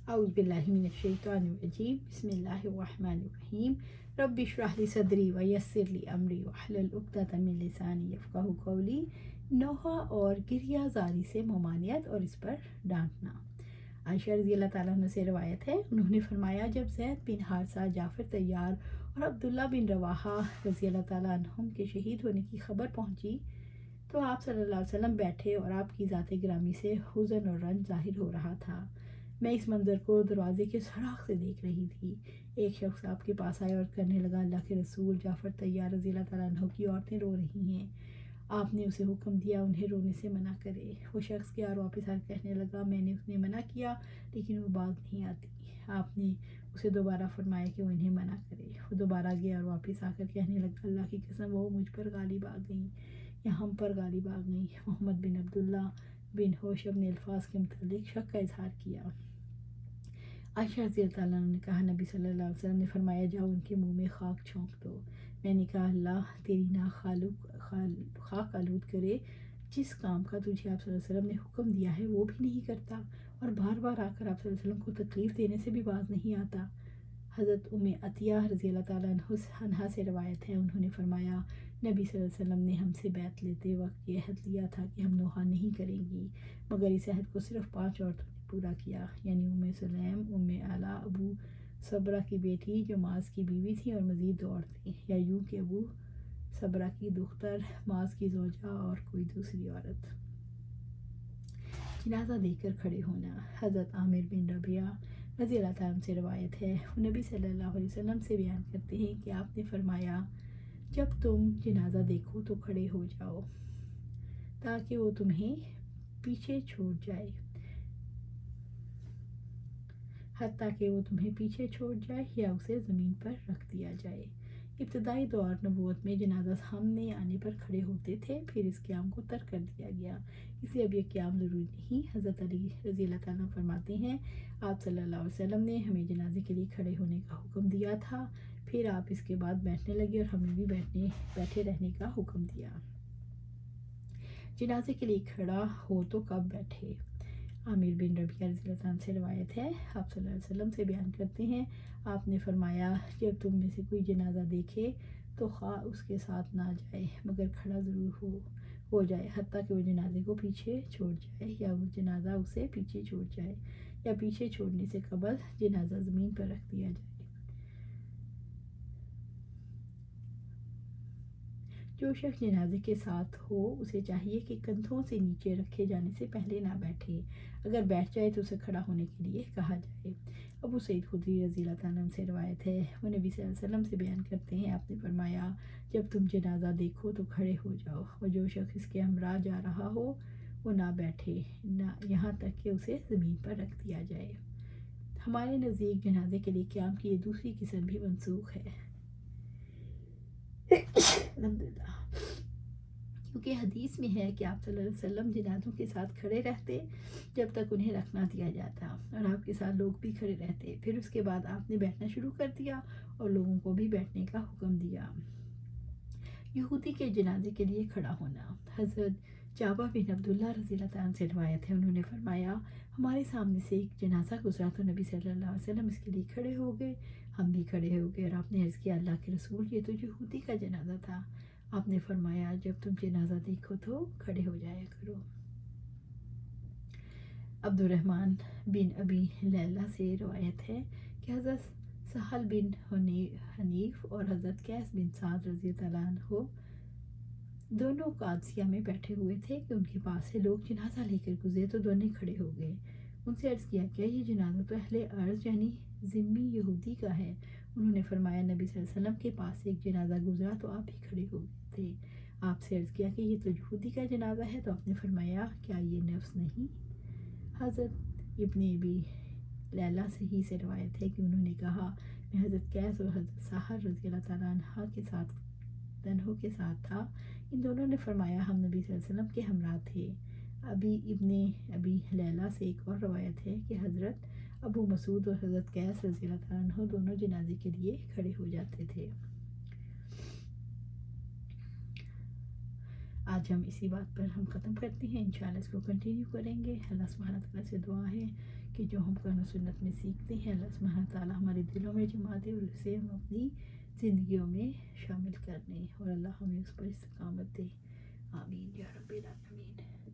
اعوذ باللہ من الشیطان الرجیم بسم اللہ الرحمن الرحیم رب اشرح لی صدری ویسر لی امری واحلل عقدۃ من لسانی یفقہوا قولی۔ نوحہ اور گریہ زاری سے ممانعت اور اس پر ڈانٹنا۔ عائشہ رضی اللہ تعالیٰ عنہ سے روایت ہے، انہوں نے فرمایا جب زید بن حارثہ، جعفر طیار اور عبداللہ بن رواحہ رضی اللہ تعالیٰ عنہم کے شہید ہونے کی خبر پہنچی تو آپ صلی اللہ علیہ وسلم بیٹھے اور آپ کی ذات گرامی سے حزن اور رنج ظاہر ہو رہا تھا۔ میں اس منظر کو دروازے کے سوراخ سے دیکھ رہی تھی۔ ایک شخص آپ کے پاس آیا اور کہنے لگا، اللہ کے رسول، جعفر طیار رضی اللہ تعالیٰ عنہ کی عورتیں رو رہی ہیں۔ آپ نے اسے حکم دیا انہیں رونے سے منع کرے۔ وہ شخص گیا اور واپس آ کہنے لگا، میں نے انہیں منع کیا لیکن وہ باز نہیں آتی۔ آپ نے اسے دوبارہ فرمایا کہ وہ انہیں منع کرے۔ وہ دوبارہ گیا اور واپس آ کر کہنے لگا، اللہ کی قسم وہ مجھ پر غالب آ گئیں یا ہم پر غالب آ گئیں۔ محمد بن عبداللہ بن ہوش اپنے الفاظ کے متعلق شک کا اظہار کیا۔ عائشہ رضی اللہ تعالیٰ عنہ نے کہا، نبی صلی اللہ علیہ وسلم نے فرمایا، جاؤ ان کے منہ میں خاک چھونک دو۔ میں نے کہا، اللہ تیری ناک خاک آلود کرے، جس کام کا تجھے آپ صلی اللہ علیہ وسلم نے حکم دیا ہے وہ بھی نہیں کرتا اور بار بار آ کر آپ صلی اللہ علیہ وسلم کو تکلیف دینے سے بھی باز نہیں آتا۔ حضرت ام عطیہ رضی اللہ تعالیٰ عنہا سے روایت ہے، انہوں نے فرمایا، نبی صلی اللہ علیہ وسلم نے ہم سے بیعت لیتے وقت یہ عہد لیا تھا کہ ہم نوحہ نہیں کریں گی، مگر اس عہد کو صرف 5 عورتوں نے پورا کیا، یعنی ام سلیم، ام اعلیٰ، ابو صبرہ کی بیٹی جو معاذ کی بیوی تھی اور مزید 2 عورتیں، یا یوں کہ ابو صبرہ کی دختر، معاذ کی زوجہ اور کوئی دوسری عورت۔ جنازہ دیکھ کر کھڑے ہونا۔ حضرت عامر بن ربیعہ رضی اللہ تعالیٰ عنہ سے روایت ہے، وہ نبی صلی اللہ علیہ وسلم سے بیان کرتے ہیں کہ آپ نے فرمایا، جب تم جنازہ دیکھو تو کھڑے ہو جاؤ تاکہ وہ تمہیں پیچھے چھوڑ جائے، حتیٰ کہ وہ تمہیں پیچھے چھوڑ جائے یا اسے زمین پر رکھ دیا جائے۔ ابتدائی دور نبوت میں جنازہ سامنے آنے پر کھڑے ہوتے تھے، پھر اس قیام کو ترک کر دیا گیا، اس لیے اب یہ قیام ضروری نہیں۔ حضرت علی رضی اللہ تعالیٰ عنہ فرماتے ہیں، آپ صلی اللہ علیہ وسلم نے ہمیں جنازے کے لیے کھڑے ہونے کا حکم دیا تھا، پھر آپ اس کے بعد بیٹھنے لگے اور ہمیں بھی بیٹھے رہنے کا حکم دیا۔ جنازے کے لیے کھڑا ہو تو کب بیٹھے؟ عامر بن ربیعہ رضی اللہ عنہ سے روایت ہے، آپ صلی اللہ علیہ وسلم سے بیان کرتے ہیں، آپ نے فرمایا، جب تم میں سے کوئی جنازہ دیکھے تو خواہ اس کے ساتھ نہ جائے مگر کھڑا ضرور ہو جائے، حتیٰ کہ وہ جنازے کو پیچھے چھوڑ جائے یا وہ جنازہ اسے پیچھے چھوڑ جائے یا پیچھے چھوڑنے سے قبل جنازہ زمین پر رکھ دیا جائے۔ جو شخص جنازے کے ساتھ ہو اسے چاہیے کہ کندھوں سے نیچے رکھے جانے سے پہلے نہ بیٹھے، اگر بیٹھ جائے تو اسے کھڑا ہونے کے لیے کہا جائے۔ ابو سعید خدری رضی اللہ تعالیٰ عنہ سے روایت ہے، وہ نبی صلی اللہ علیہ وسلم سے بیان کرتے ہیں، آپ نے فرمایا، جب تم جنازہ دیکھو تو کھڑے ہو جاؤ اور جو شخص اس کے ہمراہ جا رہا ہو وہ نہ بیٹھے یہاں تک کہ اسے زمین پر رکھ دیا جائے۔ ہمارے نزدیک جنازے کے لیے قیام کی یہ دوسری قسم بھی منسوخ ہے، الحمدللہ، کیونکہ حدیث میں ہے کہ آپ صلی اللہ علیہ وسلم جنازوں کے ساتھ کھڑے رہتے جب تک انہیں رکھ نہ دیا جاتا اور آپ کے ساتھ لوگ بھی کھڑے رہتے، پھر اس کے بعد آپ نے بیٹھنا شروع کر دیا اور لوگوں کو بھی بیٹھنے کا حکم دیا۔ یہودی کے جنازے کے لیے کھڑا ہونا۔ حضرت جابر بن عبداللہ رضی اللہ تعالیٰ عنہ سے روایت ہے، انہوں نے فرمایا، ہمارے سامنے سے ایک جنازہ گزرا تو نبی صلی اللہ علیہ وسلم اس کے لیے کھڑے ہو گئے، ہم بھی کھڑے ہو گئے اور آپ نے عرض کیا، اللہ کے رسول، یہ تو یہودی کا جنازہ تھا۔ آپ نے فرمایا، جب تم جنازہ دیکھو تو کھڑے ہو جایا کرو۔ عبد الرحمن بن ابی لیلہ سے روایت ہے کہ حضرت سہل بن حنیف اور حضرت قیس بن سعد رضی اللہ عنہ دونوں قادسیہ میں بیٹھے ہوئے تھے کہ ان کے پاس سے لوگ جنازہ لے کر گزرے تو دونوں کھڑے ہو گئے۔ ان سے عرض کیا، کیا یہ جنازہ تو اہل ارض یعنی ذمی یہودی کا ہے؟ انہوں نے فرمایا، نبی صلی اللہ علیہ وسلم کے پاس سے ایک جنازہ گزرا تو آپ بھی کھڑے ہو گئے تھے۔ آپ سے عرض کیا کہ یہ تو یہودی کا جنازہ ہے، تو آپ نے فرمایا، کیا یہ نفس نہیں؟ حضرت ابن ابی لیلہ سے ہی سے روایت ہے کہ انہوں نے کہا، میں حضرت قیس اور حضرت سہل رضی اللہ تعالیٰ عنہ کے ساتھ تھا، ان دونوں نے فرمایا، ہم نبی صلی اللہ علیہ وسلم کے ہمراہ تھے۔ ابن ابی لیلہ سے ایک اور روایت ہے کہ حضرت ابو مسعود اور حضرت قیس رضی اللہ تعالیٰ عنہ دونوں جنازے کے لیے کھڑے ہو جاتے تھے۔ آج ہم اسی بات پر ختم کرتے ہیں، انشاءاللہ اس کو کنٹینیو کریں گے۔ اللہ سبحانہ تعالیٰ سے دعا ہے کہ جو ہم قرآن و سنت میں سیکھتے ہیں اللہ سبحانہ تعالیٰ ہمارے دلوں میں جما دے اور اسے ہم اپنی زندگیوں میں شامل کر لیں، اور اللہ ہمیں اس پر استقامت دے. آمین یا رب العالمین.